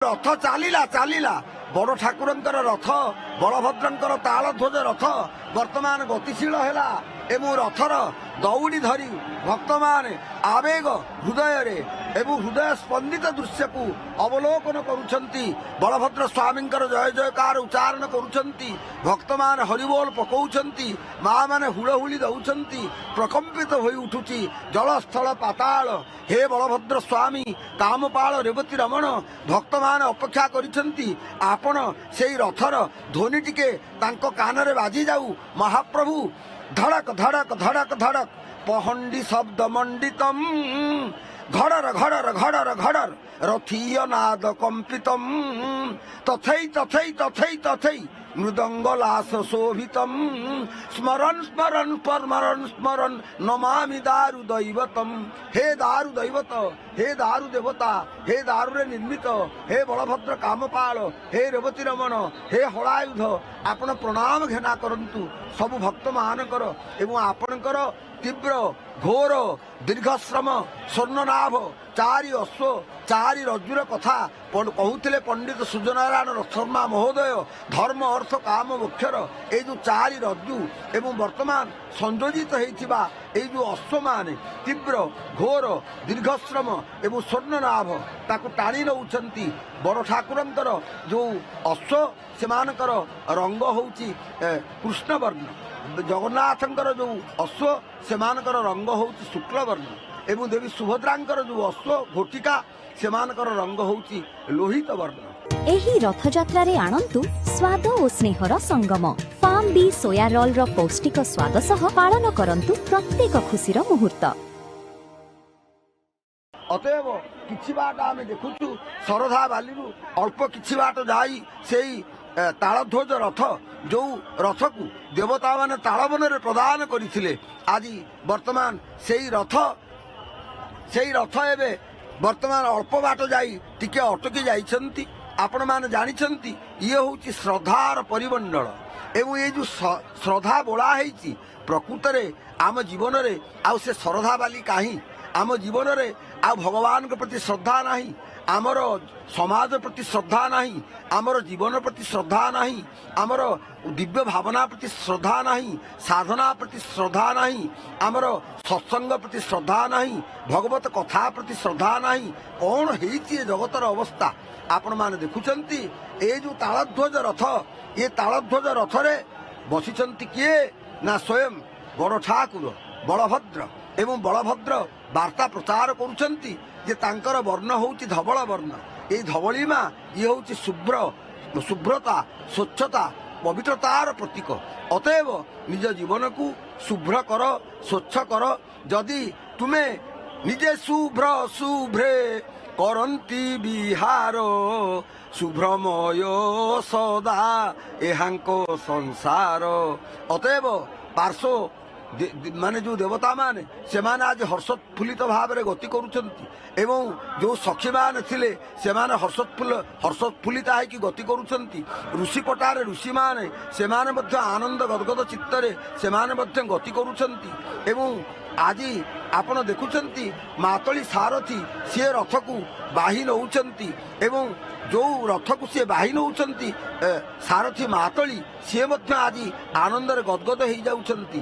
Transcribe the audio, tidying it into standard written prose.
रथ चलिला चलिला बड़ ठाकुरंकर रथ बलभद्रंकर तालध्वज रथ वर्तमान गतिशील है एवं रथर दौड़ी धरी भक्त माने आवेग हृदय रे एवं हृदय स्पंदित दृश्य को अवलोकन करुछंती बलभद्र स्वामींकर जय जयकार उच्चारण करुछंती भक्त मान हरिबोल पकाउछंती माँ माने हुड़हुड़ी दउछंती प्रकंपित होई उठुची जल स्थल पाताल हे बलभद्र स्वामी कामपाल रेवती रमण भक्त मान अपेक्षा करिछंती आपण सेई रथर ध्वनि टिके तांको कानरे बाजी जाऊ महाप्रभु धड़क धड़क धड़क धड़क पहंडी शब्द मंडितम घड़र घड़र घड़र घड़र रथीय नाद कंपितम तथै तथै तथै तथै मृदंगलास शोभितम स्मरण स्मरण परमरण स्मरण नमामि दारु दैवतम हे दारु दैवत हे दारु देवता हे दारुरे निर्मित हे बलभद्र कामपाल हे रेवती रमण हे हलायुध आपण प्रणाम घेना करंतु सबु भक्त मानकर एवं आपणकर तीव्र घोर दीर्घश्रम स्वर्णनाभ चारि अश्व चारि रज्जुर कथा कहते पंडित सूर्यनारायण शर्मा महोदय धर्म अर्थ काम मोक्षर ये जो चारि रज्जु एवं वर्तमान संयोजित होता ये जो अश्व माने तीव्र घोर दीर्घश्रम एवं स्वर्णनाभ ताकू टाणी नौछंती बड़ ठाकुरंकर जो अश्व सेमानकर रंग होउची कृष्ण वर्ण जगन्नाथंकर जो अश्व सेमानकर रंग होउची शुक्ल वर्ण एवं देवी सुभद्रांकर जो अश्व घोटिका सेमानकर रंग होउची लोहित वर्ण। एही रथयात्रा रे आनंतु स्वाद और स्नेहर संगम फार्म बी सोया रोल रो पौष्टिक स्वाद सह पालन करंतु प्रत्येक खुशीर मुहूर्त। अतएव किछि बाट आमे देखुछु सरधा बाली अल्प किछि बाट जाई सेई तालध्वज रथ जो रथ को देवता माने तालवन रे प्रदान करिथिले आज वर्तमान सेई रथ एबे वर्तमान अल्प बाट जाई टिके अटकी जाइछंती आपण माने जानिछंती ये होची श्रद्धार परिमंडल एवं ये जो श्रद्धा बोला हेची प्रकृत रे आम जीवन रे आ से श्रद्धा बाली काहे आम जीवन रे आ भगवान के प्रति श्रद्धा नहीं आमर समाज प्रति श्रद्धा नहीं आमर जीवन प्रति श्रद्धा नहीं आमर दिव्य भावना प्रति श्रद्धा नहीं साधना प्रति श्रद्धा नहीं आमर सत्संग प्रति श्रद्धा नहीं भगवत कथा प्रति श्रद्धा नहीं कौन हेची जगतर अवस्था आपण माने देखुचंती ए जो तालध्वज रथ ये तालध्वज रथ रे बसिचंती किए ना स्वयं बड़ ठाकुर बलभद्र एवं बलभद्र वार्ता प्रचार करुचंती जे तांकर वर्ण होउची धवल वर्ण ये धवलीमा ये होउची शुभ्रता स्वच्छता पवित्रतार प्रतीक अतएव निज जीवन को शुभ्र कर स्वच्छ कर जदि तुमे निजे शुभ्रे करंती बिहार शुभ्रमय सदा एहांको संसार अतएव पार्श्व माने जो देवता माने से माने आज हर्षोत्फुल्लित भाव में गति करुछंती एवं जो सखी माने थिले से माने हर्षोत्फुल्लित है कि गति करुछंती ऋषि पटारे ऋषि माने से माने मध्य आनंद गदगद चित्तरे से माने मध्य गति करुछंती एवं आज आपण देखुछंती मातली सारथी सी रथ को बाही नौछंती एवं जो रथ को सी बाही नौछंती सारथी मातली सी मध्य आज आनंद गदगद हो जाउछंती